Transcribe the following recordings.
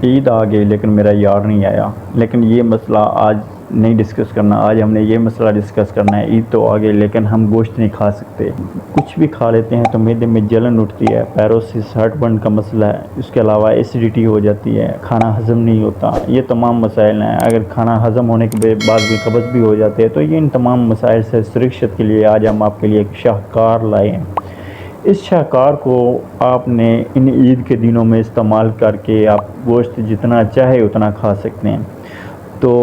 ईद आ गई लेकिन मेरा यार नहीं आया। लेकिन ये मसला आज नहीं डिस्कस करना। आज हमने ये मसला डिस्कस करना है। ईद तो आ गई लेकिन हम गोश्त नहीं खा सकते। कुछ भी खा लेते हैं तो मैदे में जलन उठती है, पैरोसिस, हार्टबर्न का मसला है। इसके अलावा एसिडिटी हो जाती है, खाना हज़म नहीं होता। ये तमाम मसाइल हैं। अगर खाना हज़म होने के बाद भी कब्ज़ भी हो जाते हैं तो ये इन तमाम मसाइल से सुरक्षित के लिए आज हम आपके लिए एक शाहकार लाए हैं। इस शाहकार को आपने इन ईद के दिनों में इस्तेमाल करके आप गोश्त जितना चाहे उतना खा सकते हैं। तो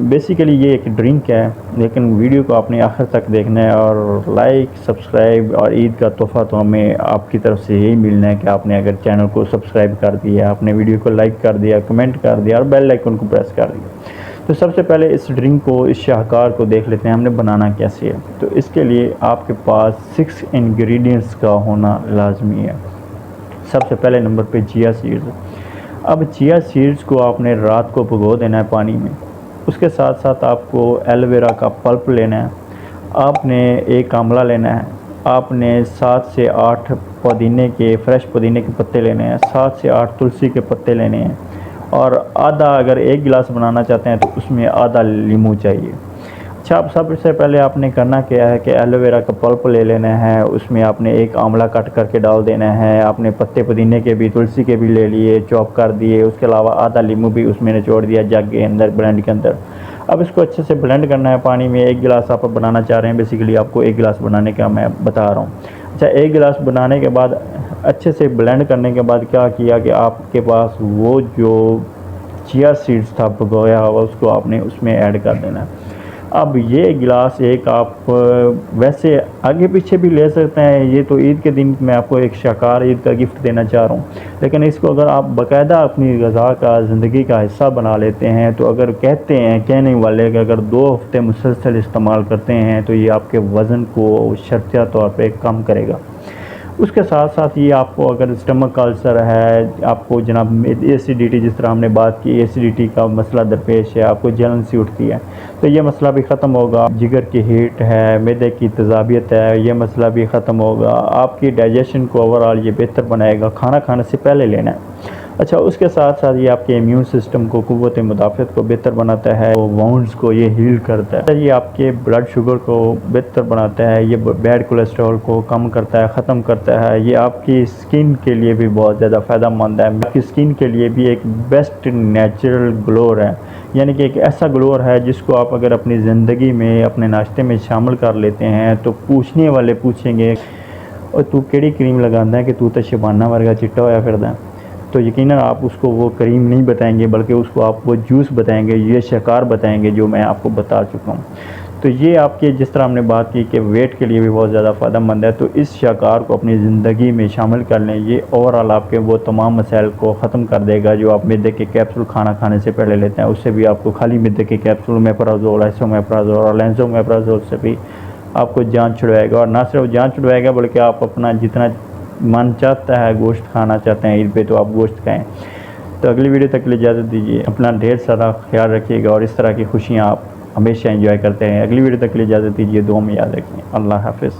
बेसिकली ये एक ड्रिंक है, लेकिन वीडियो को आपने आखिर तक देखना है और लाइक, सब्सक्राइब और ईद का तोहफ़ा तो हमें आपकी तरफ से यही मिलना है कि आपने अगर चैनल को सब्सक्राइब कर दिया, आपने वीडियो को लाइक कर दिया, कमेंट कर दिया और बेल आइकन को प्रेस कर दिया। तो सबसे पहले इस ड्रिंक को, इस शाहकार को देख लेते हैं हमने बनाना कैसे है। तो इसके लिए आपके पास 6 इंग्रेडिएंट्स का होना लाजमी है। सबसे पहले नंबर पे चिया सीड्स। अब चिया सीड्स को आपने रात को भिगो देना है पानी में। उसके साथ साथ आपको एलोवेरा का पल्प लेना है, आपने एक आंवला लेना है, आपने 7 से 8 पुदीने के, फ्रेश पुदीने के पत्ते लेने हैं, 7 से 8 तुलसी के पत्ते लेने हैं और आधा, अगर 1 गिलास बनाना चाहते हैं तो उसमें आधा नींबू चाहिए। अच्छा, अब सबसे पहले आपने करना क्या है कि एलोवेरा का पल्प ले लेना है, उसमें आपने एक आंवला कट करके डाल देना है, आपने पत्ते पुदीने के भी, तुलसी के भी ले लिए, चॉप कर दिए, उसके अलावा आधा नींबू भी उसमें निचोड़ दिया जग के अंदर, ब्लेंड के अंदर। अब इसको अच्छे से ब्लेंड करना है पानी में। 1 गिलास आप बनाना चाह रहे हैं, बेसिकली आपको 1 गिलास बनाने का मैं बता रहा हूँ। अच्छा, 1 गिलास बनाने के बाद अच्छे से ब्लेंड करने के बाद क्या किया कि आपके पास वो जो चिया सीड्स था भिगोया हुआ, उसको आपने उसमें ऐड कर देना है। अब ये गिलास एक आप वैसे आगे पीछे भी ले सकते हैं। ये तो ईद के दिन मैं आपको एक शाहकार ईद का गिफ्ट देना चाह रहा हूँ, लेकिन इसको अगर आप बाकायदा अपनी ग़िज़ा का, ज़िंदगी का हिस्सा बना लेते हैं तो अगर कहते हैं कहने वाले कि अगर 2 हफ़्ते मुसलसल इस्तेमाल करते हैं तो ये आपके वज़न को शर्तिया तौर पे कम करेगा। उसके साथ साथ ये आपको अगर स्टमक अल्सर है, आपको जनाब एसिडिटी, जिस तरह हमने बात की, एसिडिटी का मसला दरपेश है, आपको जलन सी उठती है तो ये मसला भी ख़त्म होगा। जिगर की हीट है, मैदे की तेज़ाबियत है, ये मसला भी ख़त्म होगा। आपकी डाइजेशन को ओवरऑल ये बेहतर बनाएगा। खाना खाने से पहले लेना है। अच्छा, उसके साथ साथ ये आपके इम्यून सिस्टम को, क़ुव्वत मुदाफ़त को बेहतर बनाता है, वाउंड्स को ये हील करता है, ये आपके ब्लड शुगर को बेहतर बनाता है, ये बैड कोलेस्ट्रॉल को कम करता है, ख़त्म करता है। ये आपकी स्किन के लिए भी बहुत ज़्यादा फ़ायदेमंद है। आपकी स्किन के लिए भी एक बेस्ट नेचुरल ग्लोर है, यानी कि एक ऐसा ग्लोर है जिसको आप अगर अपनी ज़िंदगी में, अपने नाश्ते में शामिल कर लेते हैं तो पूछने वाले पूछेंगे और तू केड़ी क्रीम लगाता है कि तू तो शबाना वर्गा चिट्टा होया फिरदा है। तो यकीनन आप उसको वो क्रीम नहीं बताएंगे, बल्कि उसको आप वो जूस बताएंगे, ये शाहकार बताएंगे जो मैं आपको बता चुका हूँ। तो ये आपके, जिस तरह हमने बात की कि वेट के लिए भी बहुत ज़्यादा फ़ायदेमंद है, तो इस शाहकार को अपनी ज़िंदगी में शामिल कर लें। ये ओवरऑल आपके वो तमाम मसाइल को ख़त्म कर देगा जो आप मैदे के कैप्सूल खाना खाने से पहले लेते हैं। उससे भी आपको खाली मैदे के कैप्सूल, मेप्राज़ोल, एसोमेप्राज़ोल और लेंसोमेप्राज़ोल से भी आपको जान छुड़वाएगा। और ना सिर्फ जान छुड़वाएगा बल्कि आप अपना जितना मन चाहता है, गोश्त खाना चाहते हैं ईद पे, तो आप गोश्त खाएँ। तो अगली वीडियो तक के लिए इजाज़त दीजिए। अपना ढेर सारा ख्याल रखिएगा और इस तरह की खुशियाँ आप हमेशा एंजॉय करते हैं। अगली वीडियो तक के लिए इजाज़त दीजिए। दुआ में याद रखिए। अल्लाह हाफ़िज़।